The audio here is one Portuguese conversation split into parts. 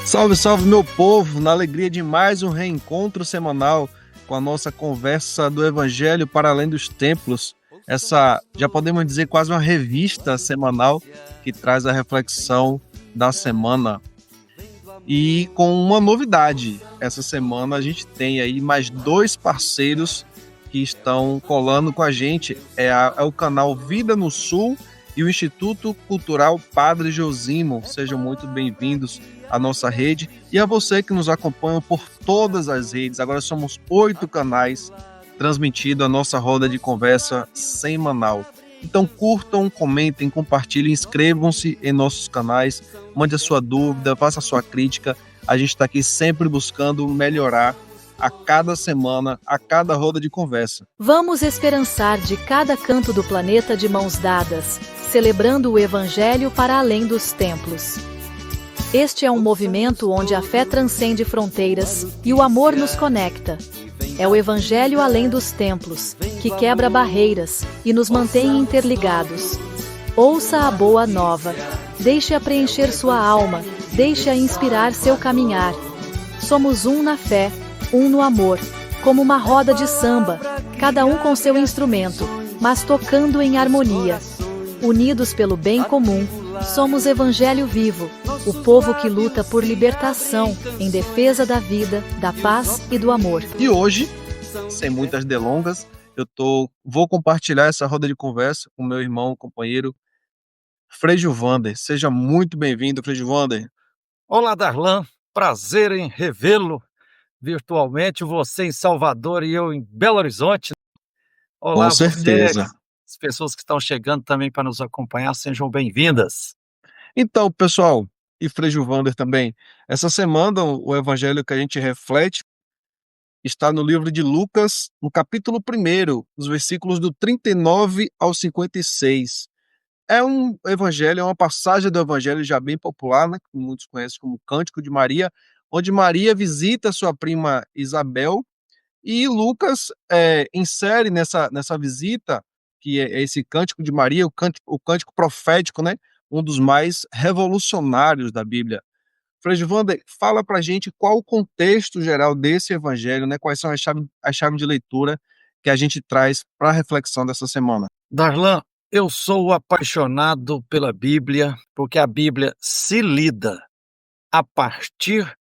Salve, salve, meu povo! Na alegria de mais um reencontro semanal com a nossa conversa do Evangelho para além dos templos. Essa, já podemos dizer, quase uma revista semanal que traz a reflexão da semana. E com uma novidade, essa semana a gente tem aí mais dois parceiros que estão colando com a gente. É o canal Vida no Sul e o Instituto Cultural Padre Josimo. Sejam muito bem-vindos à nossa rede e a você que nos acompanha por todas as redes. Agora somos 8 canais transmitindo a nossa roda de conversa semanal. Então curtam, comentem, compartilhem, inscrevam-se em nossos canais, mande a sua dúvida, faça a sua crítica. A gente está aqui sempre buscando melhorar a cada semana, a cada roda de conversa. Vamos esperançar de cada canto do planeta de mãos dadas, celebrando o Evangelho para além dos templos. Este é um movimento onde a fé transcende fronteiras e o amor nos conecta. É o Evangelho além dos templos, que quebra barreiras e nos mantém interligados. Ouça a boa nova. Deixe-a preencher sua alma, deixe-a inspirar seu caminhar. Somos um na fé, um no amor, como uma roda de samba, cada um com seu instrumento, mas tocando em harmonia. Unidos pelo bem comum, somos Evangelho vivo, o povo que luta por libertação, em defesa da vida, da paz e do amor. E hoje, sem muitas delongas, vou compartilhar essa roda de conversa com meu irmão, companheiro, Frei Gilvander. Seja muito bem-vindo, Frei Gilvander. Olá, Darlan. Prazer em revê-lo virtualmente, você em Salvador e eu em Belo Horizonte. Olá, com certeza. As pessoas que estão chegando também para nos acompanhar, sejam bem-vindas. Então, pessoal, e Frei Gilvander também, essa semana o evangelho que a gente reflete está no livro de Lucas, no capítulo 1, os versículos do 39 ao 56. É um evangelho, é uma passagem do evangelho já bem popular, né, que muitos conhecem como Cântico de Maria, onde Maria visita sua prima Isabel, e Lucas insere nessa visita, que é esse Cântico de Maria, o cântico profético, né, um dos mais revolucionários da Bíblia. Frei Gilvander, fala pra gente qual o contexto geral desse evangelho, né, quais são as chaves de leitura que a gente traz para a reflexão dessa semana. Darlan, eu sou apaixonado pela Bíblia, porque a Bíblia se lida a partir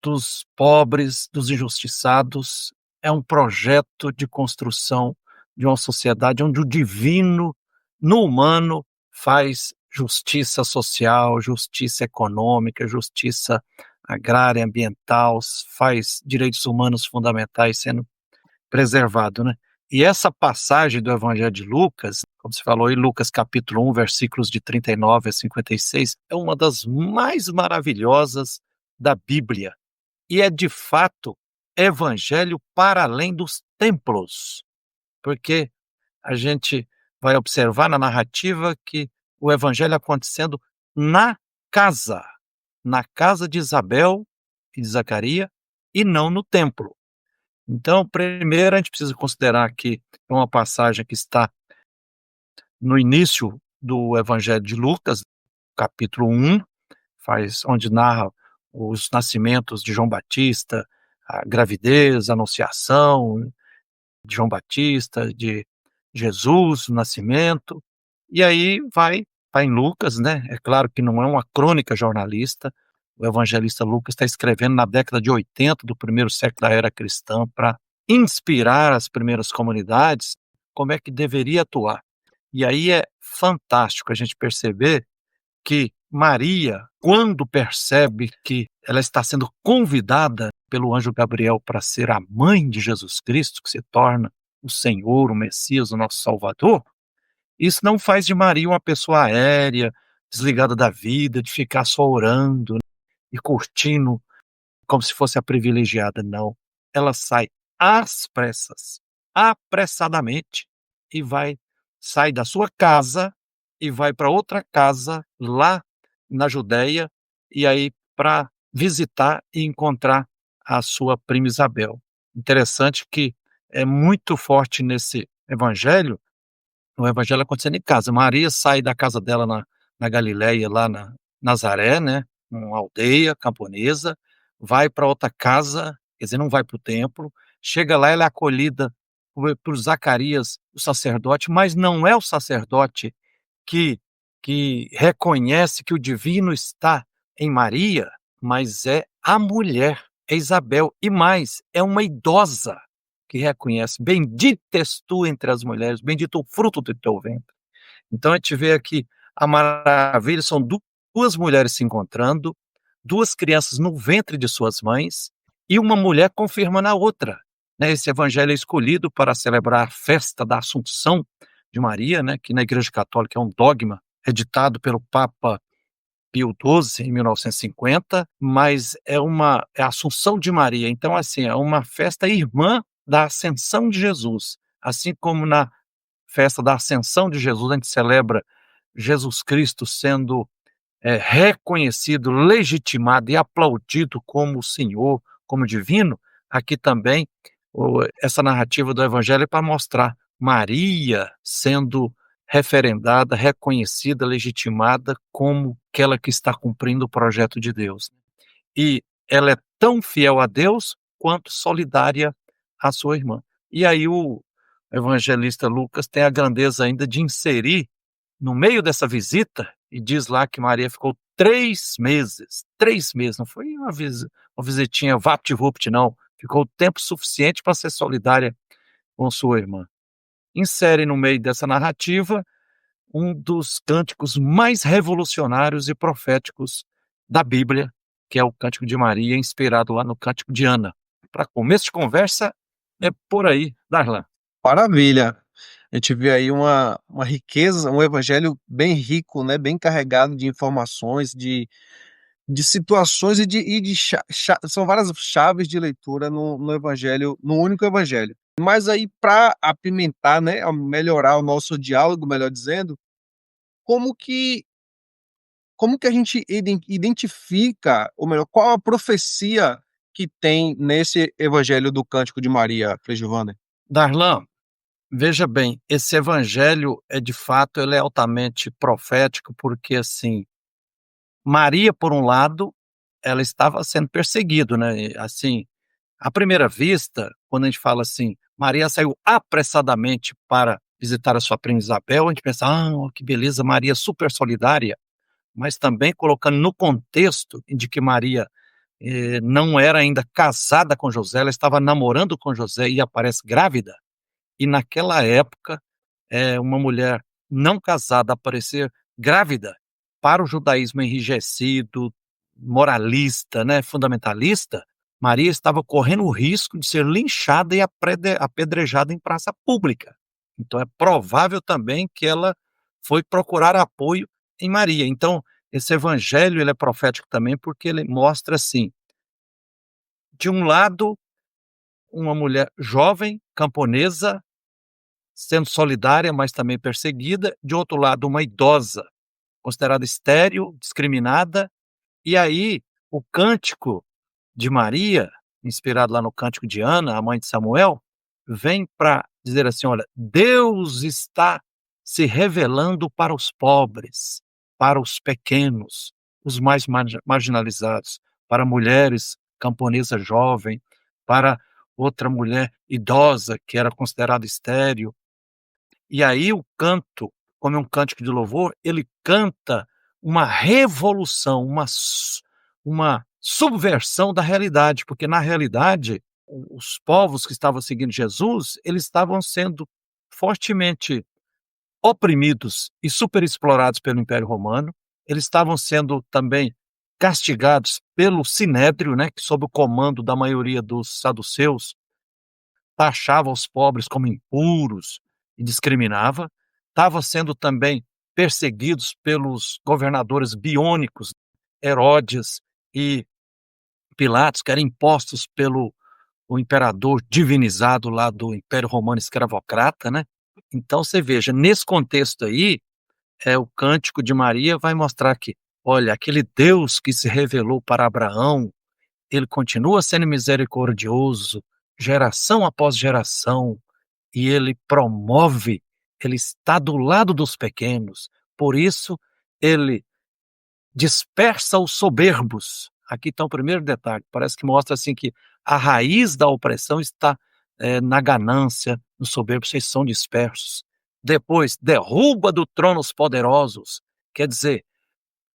dos pobres, dos injustiçados. É um projeto de construção de uma sociedade onde o divino, no humano, faz justiça social, justiça econômica, justiça agrária, ambiental, faz direitos humanos fundamentais sendo preservado, né? E essa passagem do Evangelho de Lucas, como você falou em Lucas capítulo 1, versículos de 39 a 56, é uma das mais maravilhosas da Bíblia. E é, de fato, evangelho para além dos templos, porque a gente vai observar na narrativa que o evangelho acontecendo na casa de Isabel e de Zacarias, e não no templo. Então, primeiro a gente precisa considerar que é uma passagem que está no início do Evangelho de Lucas, capítulo 1, onde narra os nascimentos de João Batista, a gravidez, a anunciação de João Batista, de Jesus, o nascimento, e aí vai em Lucas, né? É claro que não é uma crônica jornalista, o evangelista Lucas está escrevendo na década de 80 do primeiro século da era cristã para inspirar as primeiras comunidades como é que deveria atuar. E aí é fantástico a gente perceber que Maria, quando percebe que ela está sendo convidada pelo anjo Gabriel para ser a mãe de Jesus Cristo, que se torna o Senhor, o Messias, o nosso Salvador, isso não faz de Maria uma pessoa aérea, desligada da vida, de ficar só orando e curtindo como se fosse a privilegiada, não. Ela sai às pressas, apressadamente, e sai da sua casa e vai para outra casa lá na Judéia, e aí para visitar e encontrar a sua prima Isabel. Interessante que é muito forte nesse evangelho, o evangelho acontecendo em casa. Maria sai da casa dela na Galileia, lá na Nazaré, né? uma aldeia camponesa, vai para outra casa, quer dizer, não vai para o templo, chega lá, ela é acolhida por Zacarias, o sacerdote, mas não é o sacerdote que, que reconhece que o divino está em Maria, mas é a mulher, é Isabel, e mais, é uma idosa que reconhece: bendita és tu entre as mulheres, bendito o fruto do teu ventre. Então a gente vê aqui a maravilha, são duas mulheres se encontrando, duas crianças no ventre de suas mães, e uma mulher confirmando a outra, né? Esse evangelho é escolhido para celebrar a festa da Assunção de Maria, né, que na Igreja Católica é um dogma editado pelo Papa Pio XII, em 1950, mas é a Assunção de Maria. Então, assim, é uma festa irmã da Ascensão de Jesus. Assim como na festa da Ascensão de Jesus, a gente celebra Jesus Cristo sendo reconhecido, legitimado e aplaudido como Senhor, como divino. Aqui também, essa narrativa do Evangelho é para mostrar Maria sendo referendada, reconhecida, legitimada como aquela que está cumprindo o projeto de Deus. E ela é tão fiel a Deus quanto solidária à sua irmã. E aí o evangelista Lucas tem a grandeza ainda de inserir no meio dessa visita, e diz lá que Maria ficou 3 meses, não foi uma visitinha vapt-vupt, não, ficou tempo suficiente para ser solidária com sua irmã. Insere no meio dessa narrativa um dos cânticos mais revolucionários e proféticos da Bíblia, que é o Cântico de Maria, inspirado lá no Cântico de Ana. Para começo de conversa, é por aí, Darlan. Maravilha. A gente vê aí uma riqueza, um evangelho bem rico, né? Bem carregado de informações, de situações são várias chaves de leitura no evangelho, no único evangelho. Mas aí, para apimentar, né? Melhorar o nosso diálogo, melhor dizendo, como que como que a gente identifica, ou melhor, qual a profecia que tem nesse evangelho do Cântico de Maria, Frei Giovanni? Darlan, veja bem, esse evangelho de fato, ele é altamente profético, porque assim, Maria, por um lado, ela estava sendo perseguida, né? Assim, à primeira vista, quando a gente fala assim, Maria saiu apressadamente para visitar a sua prima Isabel, a gente pensa: que beleza, Maria super solidária, mas também colocando no contexto de que Maria não era ainda casada com José, ela estava namorando com José e aparece grávida. E naquela época, uma mulher não casada aparecer grávida, para o judaísmo enrijecido, moralista, né, fundamentalista, Maria estava correndo o risco de ser linchada e apedrejada em praça pública. Então é provável também que ela foi procurar apoio em Maria. Então, esse evangelho ele é profético também porque ele mostra assim, de um lado, uma mulher jovem, camponesa, sendo solidária, mas também perseguida. De outro lado, uma idosa, considerada estéril, discriminada. E aí, o cântico de Maria, inspirado lá no cântico de Ana, a mãe de Samuel, vem para dizer assim: olha, Deus está se revelando para os pobres, para os pequenos, os mais marginalizados, para mulheres camponesa jovem, para outra mulher idosa que era considerada estéril. E aí o canto, como é um cântico de louvor, ele canta uma revolução, uma subversão da realidade, porque na realidade os povos que estavam seguindo Jesus, eles estavam sendo fortemente oprimidos e superexplorados pelo Império Romano, eles estavam sendo também castigados pelo Sinédrio, né, que sob o comando da maioria dos saduceus, taxava os pobres como impuros e discriminava, estava sendo também perseguidos pelos governadores biônicos, Herodes e Pilatos, que eram impostos pelo o imperador divinizado lá do Império Romano escravocrata, né? Então você veja, nesse contexto aí, o Cântico de Maria vai mostrar que, olha, aquele Deus que se revelou para Abraão, ele continua sendo misericordioso, geração após geração, e ele promove, ele está do lado dos pequenos. Por isso, ele dispersa os soberbos. Aqui está o primeiro detalhe, parece que mostra assim que a raiz da opressão está na ganância, nos soberbos, vocês são dispersos. Depois, derruba do trono os poderosos, quer dizer,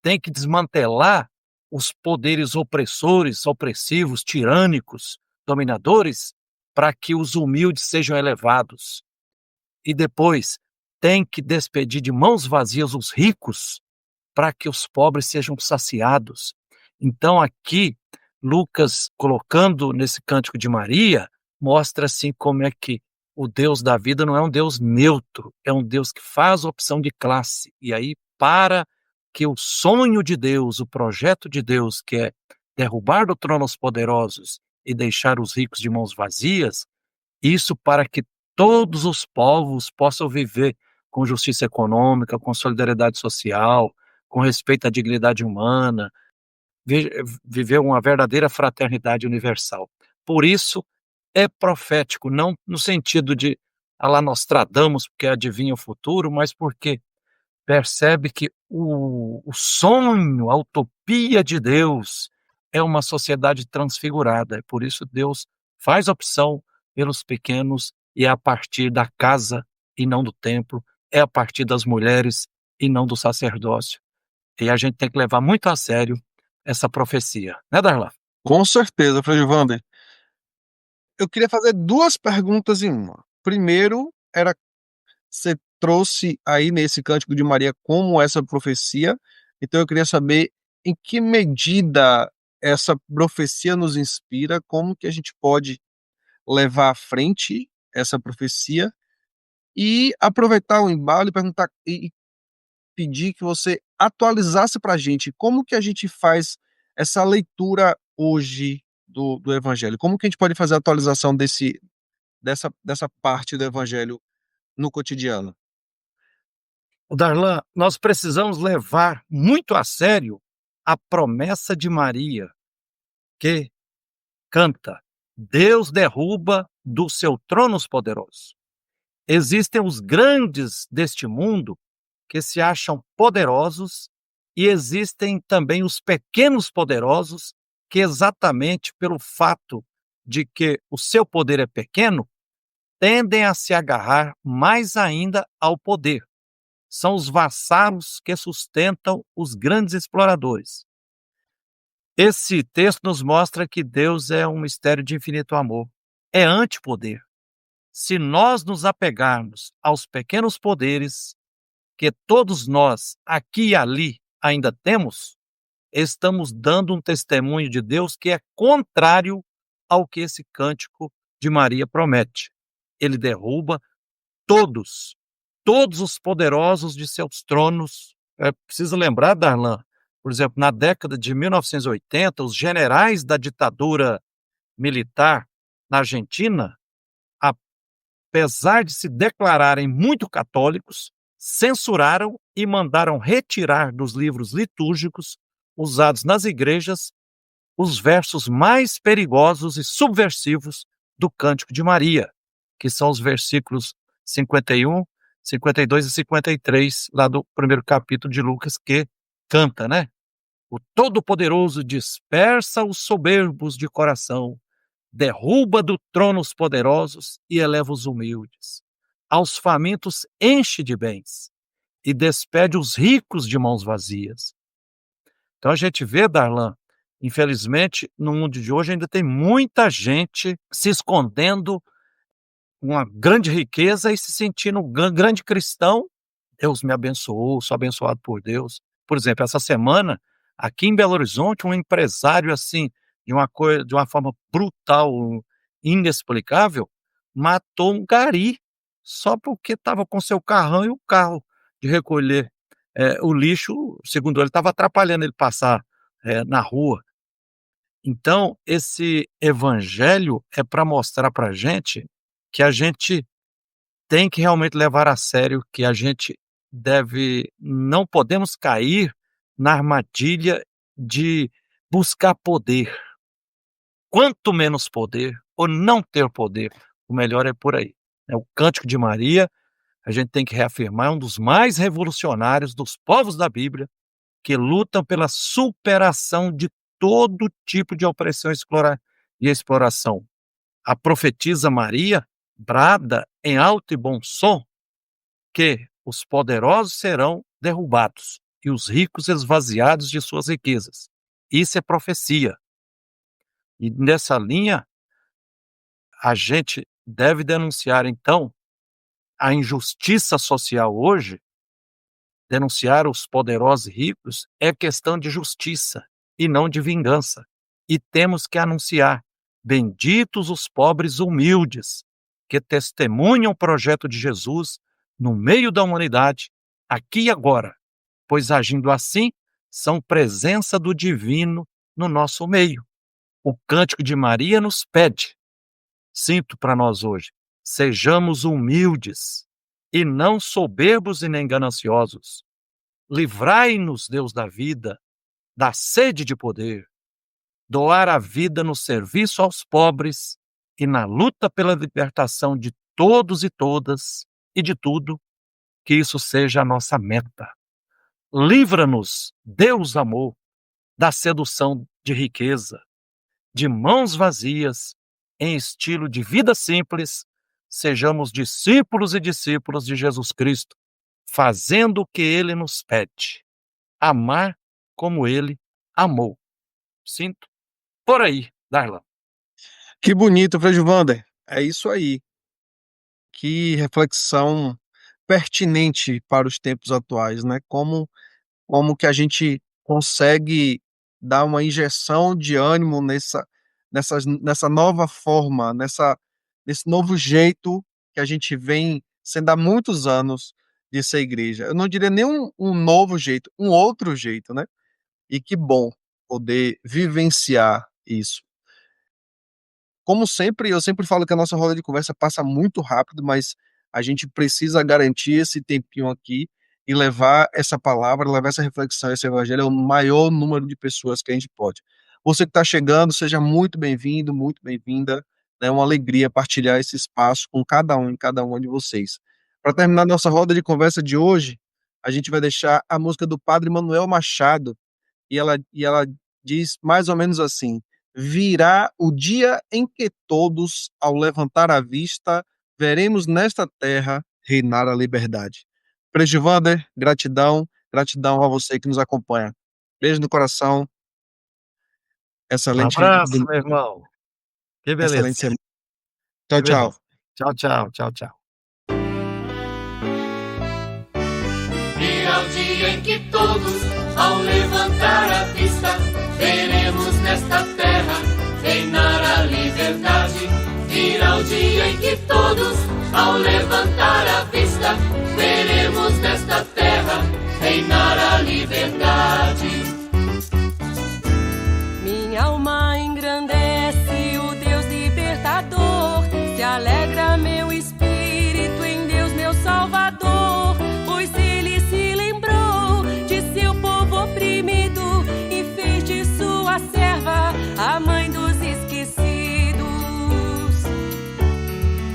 tem que desmantelar os poderes opressores, opressivos, tirânicos, dominadores, para que os humildes sejam elevados. E depois, tem que despedir de mãos vazias os ricos, para que os pobres sejam saciados. Então aqui, Lucas, colocando nesse Cântico de Maria, mostra assim como é que o Deus da vida não é um Deus neutro, é um Deus que faz opção de classe. E aí, para que o sonho de Deus, o projeto de Deus, que é derrubar do trono os poderosos e deixar os ricos de mãos vazias, isso para que todos os povos possam viver com justiça econômica, com solidariedade social, com respeito à dignidade humana, viver uma verdadeira fraternidade universal. Por isso, é profético, não no sentido de a lá Nostradamus, porque adivinha o futuro, mas porque percebe que o sonho, a utopia de Deus é uma sociedade transfigurada. É por isso Deus faz opção pelos pequenos e é a partir da casa e não do templo, é a partir das mulheres e não do sacerdócio. E a gente tem que levar muito a sério essa profecia, né, Darlan? Com certeza, Frei Wander. Eu queria fazer duas perguntas em uma. Primeiro, era você trouxe aí nesse Cântico de Maria como essa profecia, então eu queria saber em que medida essa profecia nos inspira, como que a gente pode levar à frente essa profecia e aproveitar o embalo e perguntar e pedir que você atualizasse para a gente como que a gente faz essa leitura hoje do Evangelho. Como que a gente pode fazer a atualização dessa parte do Evangelho no cotidiano? Darlan, nós precisamos levar muito a sério a promessa de Maria, que canta: Deus derruba do seu trono os poderosos. Existem os grandes deste mundo que se acham poderosos e existem também os pequenos poderosos que, exatamente pelo fato de que o seu poder é pequeno, tendem a se agarrar mais ainda ao poder. São os vassalos que sustentam os grandes exploradores. Esse texto nos mostra que Deus é um mistério de infinito amor, é antipoder. Se nós nos apegarmos aos pequenos poderes que todos nós, aqui e ali, ainda temos, estamos dando um testemunho de Deus que é contrário ao que esse Cântico de Maria promete. Ele derruba todos os poderosos de seus tronos. É preciso lembrar, Darlan, por exemplo, na década de 1980, os generais da ditadura militar na Argentina, apesar de se declararem muito católicos, censuraram e mandaram retirar dos livros litúrgicos usados nas igrejas os versos mais perigosos e subversivos do Cântico de Maria, que são os versículos 51, 52 e 53, lá do primeiro capítulo de Lucas, que canta, né? O Todo-Poderoso dispersa os soberbos de coração, derruba do trono os poderosos e eleva os humildes. Aos famintos enche de bens e despede os ricos de mãos vazias. Então a gente vê, Darlan, infelizmente, no mundo de hoje ainda tem muita gente se escondendo uma grande riqueza e se sentindo um grande cristão. Deus me abençoou, sou abençoado por Deus. Por exemplo, essa semana, aqui em Belo Horizonte, um empresário assim, de uma forma brutal, inexplicável, matou um gari só porque estava com seu carrão e o carro de recolher o lixo, segundo ele, estava atrapalhando ele passar na rua. Então, esse evangelho é para mostrar para a gente que a gente tem que realmente levar a sério, que a gente não podemos cair na armadilha de buscar poder. Quanto menos poder, ou não ter poder, o melhor é por aí. O Cântico de Maria, a gente tem que reafirmar, é um dos mais revolucionários dos povos da Bíblia, que lutam pela superação de todo tipo de opressão e exploração. A profetisa Maria brada em alto e bom som que os poderosos serão derrubados e os ricos esvaziados de suas riquezas. Isso é profecia. E nessa linha, a gente deve denunciar, então, a injustiça social hoje. Denunciar os poderosos e ricos é questão de justiça e não de vingança. E temos que anunciar: benditos os pobres humildes, que testemunham o projeto de Jesus no meio da humanidade, aqui e agora, pois agindo assim, são presença do divino no nosso meio. O Cântico de Maria nos pede, sinto para nós hoje, sejamos humildes e não soberbos e nem gananciosos. Livrai-nos, Deus da vida, da sede de poder, doar a vida no serviço aos pobres e na luta pela libertação de todos e todas e de tudo, que isso seja a nossa meta. Livra-nos, Deus amor, da sedução de riqueza, de mãos vazias, em estilo de vida simples, sejamos discípulos e discípulas de Jesus Cristo, fazendo o que Ele nos pede, amar como Ele amou. Sinto por aí, Darlan. Que bonito, Frei Gilvander. É isso aí. Que reflexão pertinente para os tempos atuais, né? Como que a gente consegue dar uma injeção de ânimo nessa nova forma, nesse novo jeito que a gente vem sendo há muitos anos de ser igreja. Eu não diria nem um novo jeito, um outro jeito, né? E que bom poder vivenciar isso. Como sempre, eu sempre falo que a nossa roda de conversa passa muito rápido, mas a gente precisa garantir esse tempinho aqui e levar essa palavra, levar essa reflexão, esse evangelho ao maior número de pessoas que a gente pode. Você que está chegando, seja muito bem-vindo, muito bem-vinda. É uma alegria partilhar esse espaço com cada um e cada uma de vocês. Para terminar nossa roda de conversa de hoje, a gente vai deixar a música do Padre Manuel Machado, e ela diz mais ou menos assim: virá o dia em que todos, ao levantar a vista, veremos nesta terra reinar a liberdade. Frei Gilvander, gratidão a você que nos acompanha. Beijo no coração. Excelente. Um abraço, meu irmão. Que beleza. Excelente semana. Tchau, tchau. Tchau, tchau, tchau, tchau. Virá o dia em que todos, ao levantar a vista, veremos nesta terra reinar a liberdade. Virá o dia em que todos, ao levantar a vista, veremos nesta terra reinar a liberdade. Minha alma engrandece o Deus libertador, se alegra meu espírito em Deus meu Salvador, pois Ele se lembrou de seu povo oprimido e fez de sua serva a mãe dos esquecidos.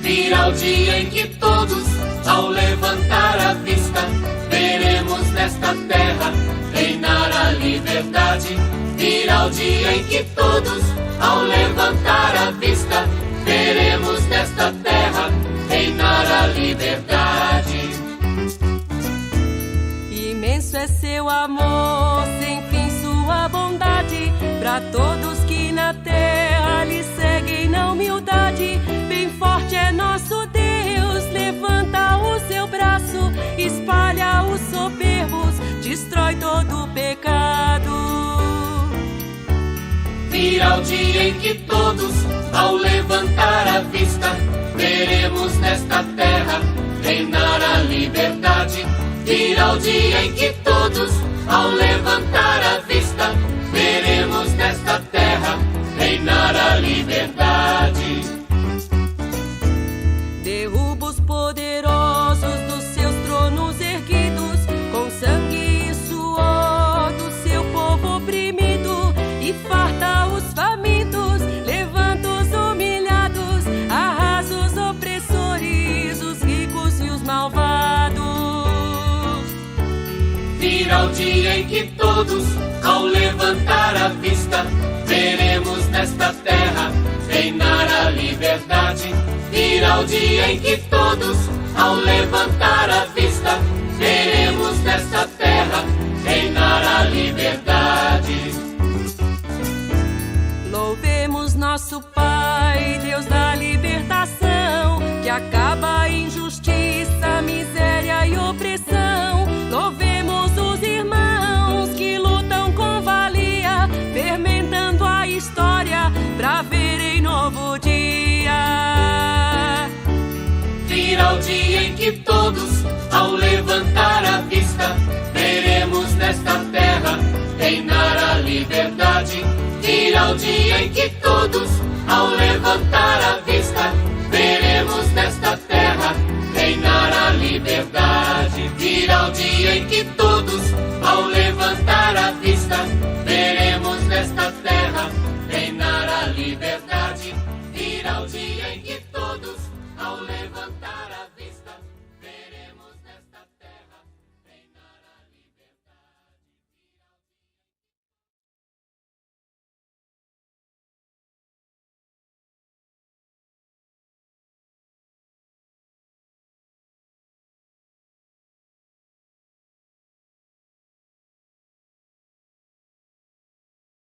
Virá o dia em que todos, ao levantar a vista, veremos nesta terra reinar a liberdade. Virá o dia em que todos, ao levantar a vista, veremos nesta terra reinar a liberdade. Imenso é seu amor, sem fim sua bondade, para todos que na terra lhe seguem na humildade. Bem forte é nosso Deus, levanta o seu braço, espalha os soberbos, destrói todo o pecado. Virá o dia em que todos, ao levantar a vista, veremos nesta terra reinar a liberdade. Virá o dia em que todos, ao levantar a vista, veremos nesta terra reinar a liberdade. Derruba os poderosos dos seus tronos erguidos, com sangue e suor do seu povo oprimido, e farta os famintos, levanta os humilhados, arrasa os opressores, os ricos e os malvados. Virá o dia em que todos, todos, ao levantar a vista, veremos nesta terra reinar a liberdade. Virá o dia em que todos, ao levantar a vista, veremos nesta terra reinar a liberdade. Louvemos nosso Pai, Deus da libertação, que acaba a injustiça, miséria e opressão. Louvemos os irmãos que lutam com valia, fermentando a história pra verem novo dia. Virá o dia em que todos, ao levantar a vista, veremos nesta terra reinar a liberdade. Virá o dia em que todos, ao levantar